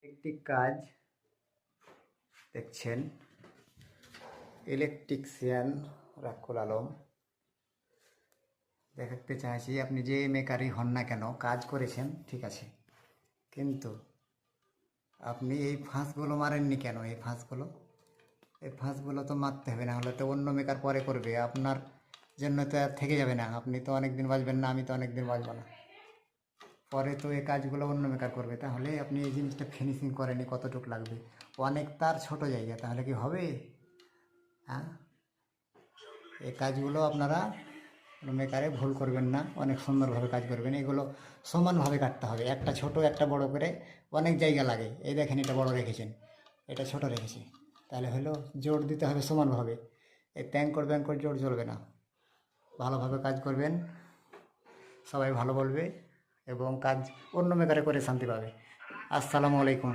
একটি কাজ দেখছেন, ইলেকট্রিশিয়ান রাকুল আলম। দেখাতে চাইছি আপনি যে মেকারই হন না কেন, কাজ করেছেন ঠিক আছে, কিন্তু আপনি এই ফাঁসগুলো মারেননি কেন? এই ফাঁসগুলো তো মারতে হবে, না হলে তো অন্য মেকার পরে করবে, আপনার জন্য তো আর থেকে যাবে না। আপনি তো অনেক দিন বাঁচবেন না, আমি তো অনেক দিন বাঁচবো না, পরে তো এই কাজগুলো অন্য মেকার করবে। তাহলে আপনি এই জিনিসটা ফিনিশিং করেনি, কতটুকু লাগবে? অনেক তার ছোট জায়গা, তাহলে কি হবে? হ্যাঁ, এই কাজগুলো আপনারা মেকারে ভুল করবেন না, অনেক সুন্দরভাবে কাজ করবেন। এগুলো সমানভাবে কাটতে হবে, একটা ছোট একটা বড় করে অনেক জায়গা লাগে। এই দেখেন, এটা বড় রেখেছেন, এটা ছোট রেখেছি, তাহলে হলো জোর দিতে হবে সমানভাবে। এই ব্যাঙ্কর জোর চলবে না। ভালোভাবে কাজ করবেন, সবাই ভালো বলবে এবং কাজ অন্য মেকারে করে শান্তি পাবে। আসসালামু আলাইকুম।